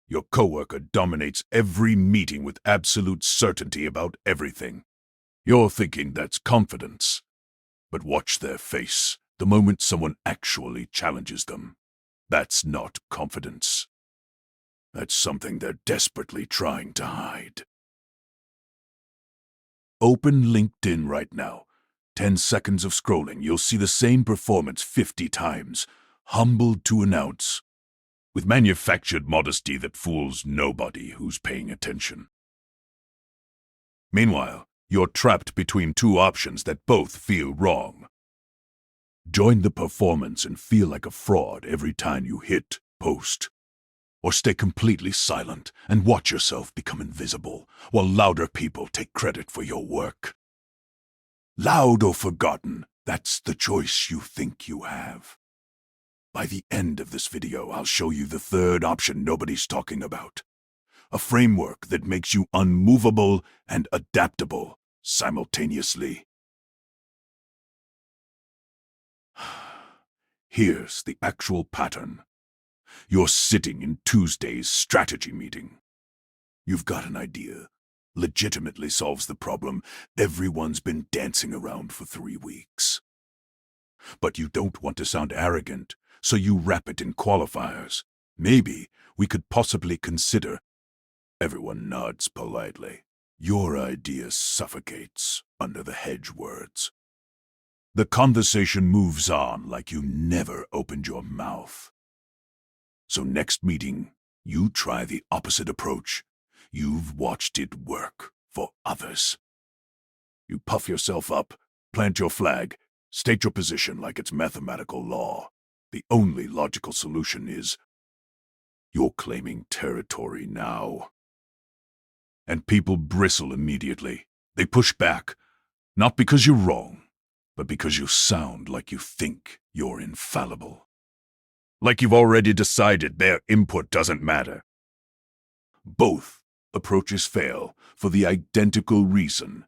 Your coworker dominates every meeting with absolute certainty about everything. You're thinking that's confidence. But watch their face the moment someone actually challenges them. That's not confidence. That's something they're desperately trying to hide. Open LinkedIn right now. 10 seconds of scrolling, you'll see the same performance 50 times. Humbled to announce. With manufactured modesty that fools nobody who's paying attention. Meanwhile, you're trapped between two options that both feel wrong. Join the performance and feel like a fraud every time you hit post. Or stay completely silent and watch yourself become invisible while louder people take credit for your work. Loud or forgotten, that's the choice you think you have. By the end of this video, I'll show you the third option nobody's talking about. A framework that makes you unmovable and adaptable simultaneously. Here's the actual pattern. You're sitting in Tuesday's strategy meeting. You've got an idea. Legitimately solves the problem everyone's been dancing around for 3 weeks. But you don't want to sound arrogant, so you wrap it in qualifiers. Maybe we could possibly consider. Everyone nods politely. Your idea suffocates under the hedge words. The conversation moves on like you never opened your mouth. So next meeting, you try the opposite approach. You've watched it work for others. You puff yourself up, plant your flag, state your position like it's mathematical law. The only logical solution is, you're claiming territory now. And people bristle immediately. They push back, not because you're wrong, but because you sound like you think you're infallible. Like you've already decided their input doesn't matter. Both approaches fail for the identical reason.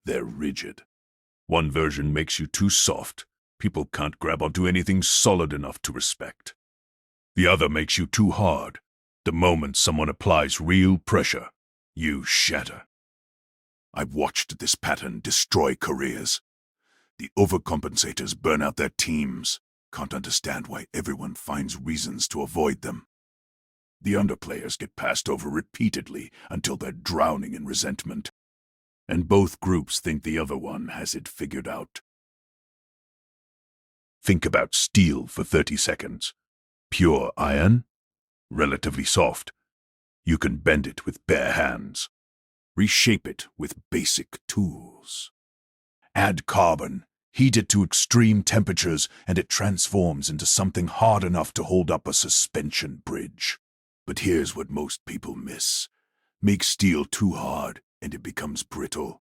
They're rigid. One version makes you too soft. People can't grab onto anything solid enough to respect. The other makes you too hard. The moment someone applies real pressure, you shatter. I've watched this pattern destroy careers. The overcompensators burn out their teams, can't understand why everyone finds reasons to avoid them. The underplayers get passed over repeatedly until they're drowning in resentment. And both groups think the other one has it figured out. Think about steel for 30 seconds. Pure iron? Relatively soft. You can bend it with bare hands. Reshape it with basic tools. Add carbon, heat it to extreme temperatures, and it transforms into something hard enough to hold up a suspension bridge. But here's what most people miss. Make steel too hard, and it becomes brittle.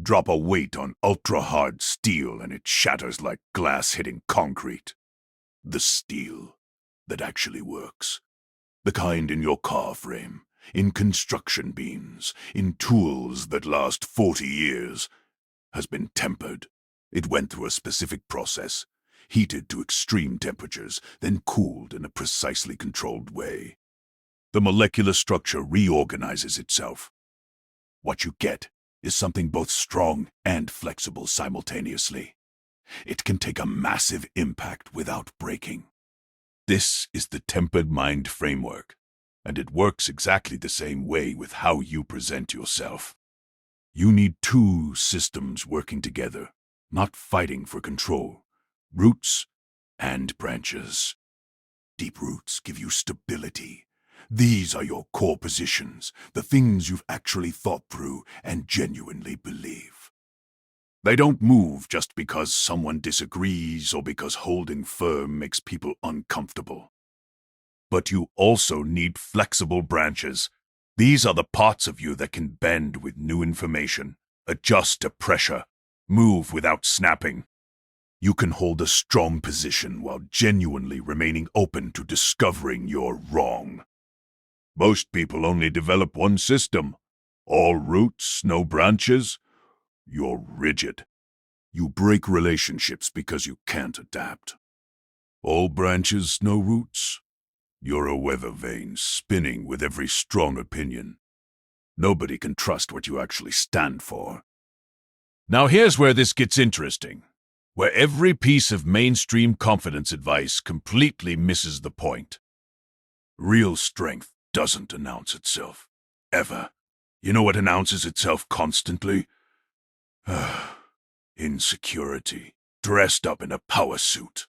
Drop a weight on ultra-hard steel, and it shatters like glass hitting concrete. The steel that actually works. The kind in your car frame, in construction beams, in tools that last 40 years, has been tempered. It went through a specific process, heated to extreme temperatures, then cooled in a precisely controlled way. The molecular structure reorganizes itself. What you get is something both strong and flexible simultaneously. It can take a massive impact without breaking. This is the tempered mind framework, and it works exactly the same way with how you present yourself. You need two systems working together, not fighting for control. Roots and branches. Deep roots give you stability. These are your core positions, the things you've actually thought through and genuinely believe. They don't move just because someone disagrees or because holding firm makes people uncomfortable. But you also need flexible branches. These are the parts of you that can bend with new information, adjust to pressure, move without snapping. You can hold a strong position while genuinely remaining open to discovering you're wrong. Most people only develop one system. All roots, no branches. You're rigid. You break relationships because you can't adapt. All branches, no roots. You're a weather vane spinning with every strong opinion. Nobody can trust what you actually stand for. Now here's where this gets interesting, where every piece of mainstream confidence advice completely misses the point. Real strength doesn't announce itself. Ever. You know what announces itself constantly? Insecurity, dressed up in a power suit,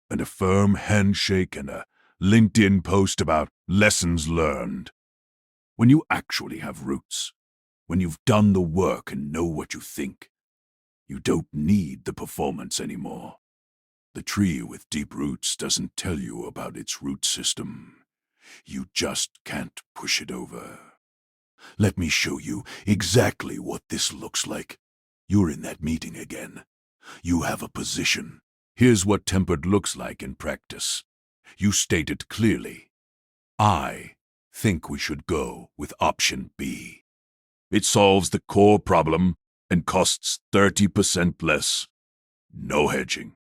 and a firm handshake and a LinkedIn post about lessons learned. When you actually have roots, when you've done the work and know what you think, you don't need the performance anymore. The tree with deep roots doesn't tell you about its root system. You just can't push it over. Let me show you exactly what this looks like. You're in that meeting again. You have a position. Here's what tempered looks like in practice. You state it clearly. I think we should go with option B. It solves the core problem and costs 30% less. No hedging.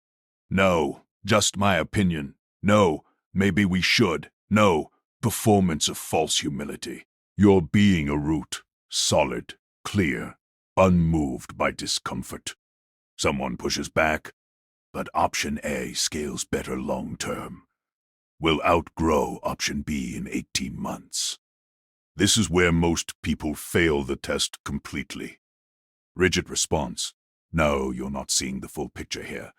No, just my opinion. No, maybe we should. No, performance of false humility. You're being a root, solid, clear, unmoved by discomfort. Someone pushes back, but option A scales better long term. We'll outgrow option B in 18 months. This is where most people fail the test completely. Rigid response. No, you're not seeing the full picture here.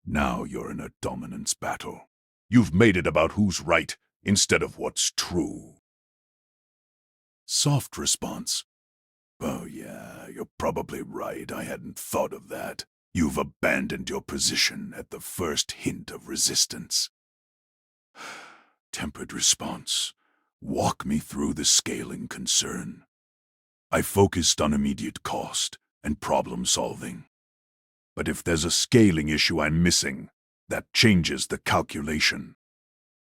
Now you're in a dominance battle. You've made it about who's right instead of what's true. Soft response. Oh yeah, you're probably right. I hadn't thought of that. You've abandoned your position at the first hint of resistance. Tempered response. Walk me through the scaling concern. I focused on immediate cost and problem solving. But if there's a scaling issue I'm missing, that changes the calculation.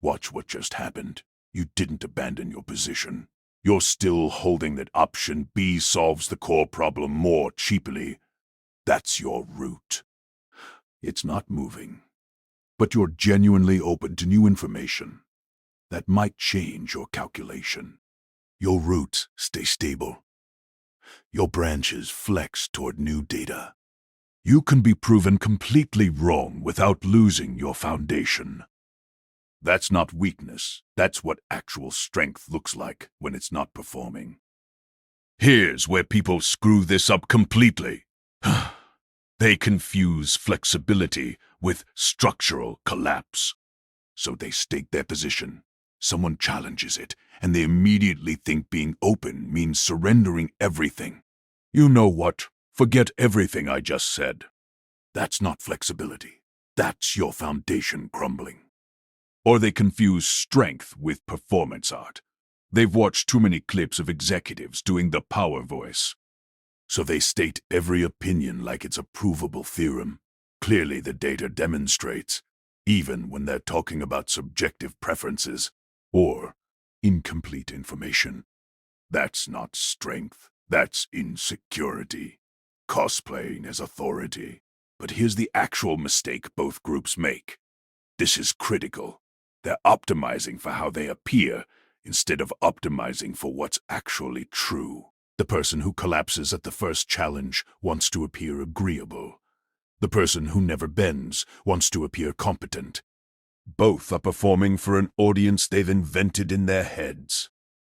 Watch what just happened. You didn't abandon your position. You're still holding that option B solves the core problem more cheaply. That's your root. It's not moving, but you're genuinely open to new information. That might change your calculation. Your roots stay stable. Your branches flex toward new data. You can be proven completely wrong without losing your foundation. That's not weakness. That's what actual strength looks like when it's not performing. Here's where people screw this up completely. They confuse flexibility with structural collapse. So they state their position. Someone challenges it, and they immediately think being open means surrendering everything. You know what? Forget everything I just said. That's not flexibility. That's your foundation crumbling. Or they confuse strength with performance art. They've watched too many clips of executives doing the power voice. So they state every opinion like it's a provable theorem. Clearly the data demonstrates, even when they're talking about subjective preferences or incomplete information. That's not strength. That's insecurity. Cosplaying as authority. But here's the actual mistake both groups make. This is critical. They're optimizing for how they appear instead of optimizing for what's actually true. The person who collapses at the first challenge wants to appear agreeable. The person who never bends wants to appear competent. Both are performing for an audience they've invented in their heads.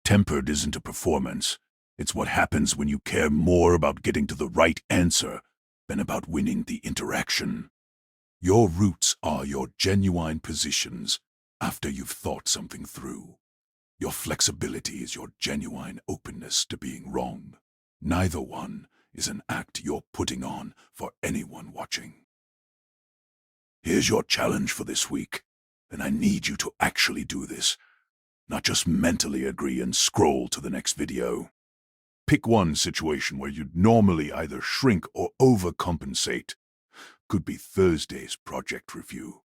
Tempered isn't a performance. It's what happens when you care more about getting to the right answer than about winning the interaction. Your roots are your genuine positions after you've thought something through. Your flexibility is your genuine openness to being wrong. Neither one is an act you're putting on for anyone watching. Here's your challenge for this week, and I need you to actually do this, not just mentally agree and scroll to the next video. Pick one situation where you'd normally either shrink or overcompensate. Could be Thursday's project review.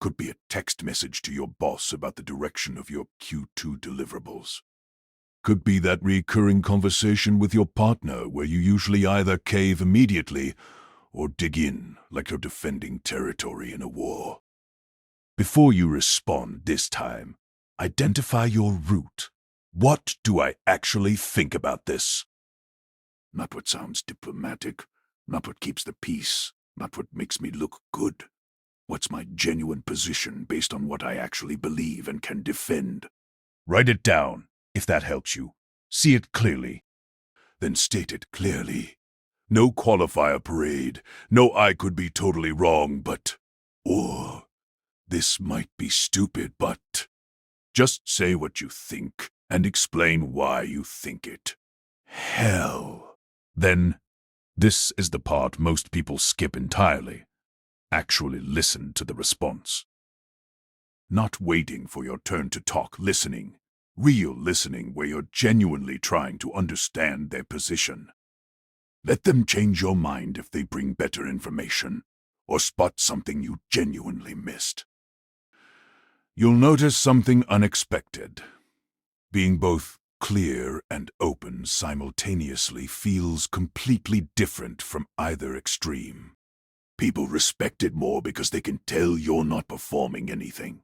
Could be a text message to your boss about the direction of your Q2 deliverables. Could be that recurring conversation with your partner where you usually either cave immediately or dig in like you're defending territory in a war. Before you respond this time, Identify your root. What do I actually think about this? Not what sounds diplomatic, not what keeps the peace, not what makes me look good. What's my genuine position based on what I actually believe and can defend? Write it down, if that helps you. See it clearly. Then state it clearly. No qualifier parade. No, I could be totally wrong, but... Or, this might be stupid, but... Just say what you think and explain why you think it. Hell. Then, this is the part most people skip entirely. Actually listen to the response. Not waiting for your turn to talk, listening. Real listening where you're genuinely trying to understand their position. Let them change your mind if they bring better information or spot something you genuinely missed. You'll notice something unexpected. Being both clear and open simultaneously feels completely different from either extreme. People respect it more because they can tell you're not performing anything.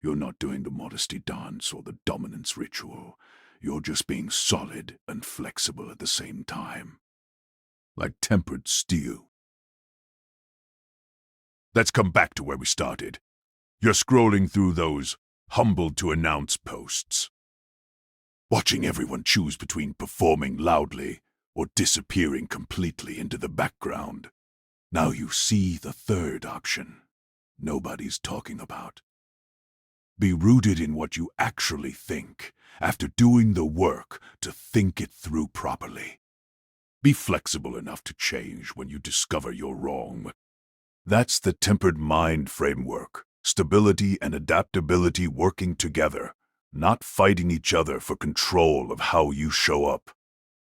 You're not doing the modesty dance or the dominance ritual. You're just being solid and flexible at the same time. Like tempered steel. Let's come back to where we started. You're scrolling through those humbled to announce posts. Watching everyone choose between performing loudly or disappearing completely into the background. Now you see the third option nobody's talking about. Be rooted in what you actually think after doing the work to think it through properly. Be flexible enough to change when you discover you're wrong. That's the tempered mind framework, stability and adaptability working together, not fighting each other for control of how you show up.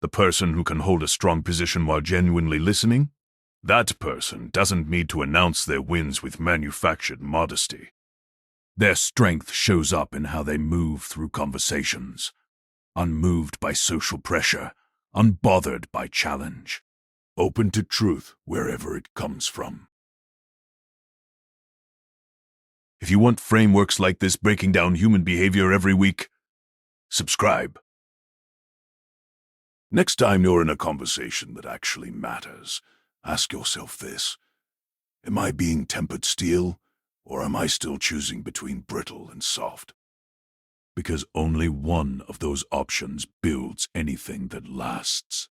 The person who can hold a strong position while genuinely listening? That person doesn't need to announce their wins with manufactured modesty. Their strength shows up in how they move through conversations, unmoved by social pressure, unbothered by challenge, open to truth wherever it comes from. If you want frameworks like this breaking down human behavior every week, subscribe. Next time you're in a conversation that actually matters, ask yourself this. Am I being tempered steel, or am I still choosing between brittle and soft? Because only one of those options builds anything that lasts.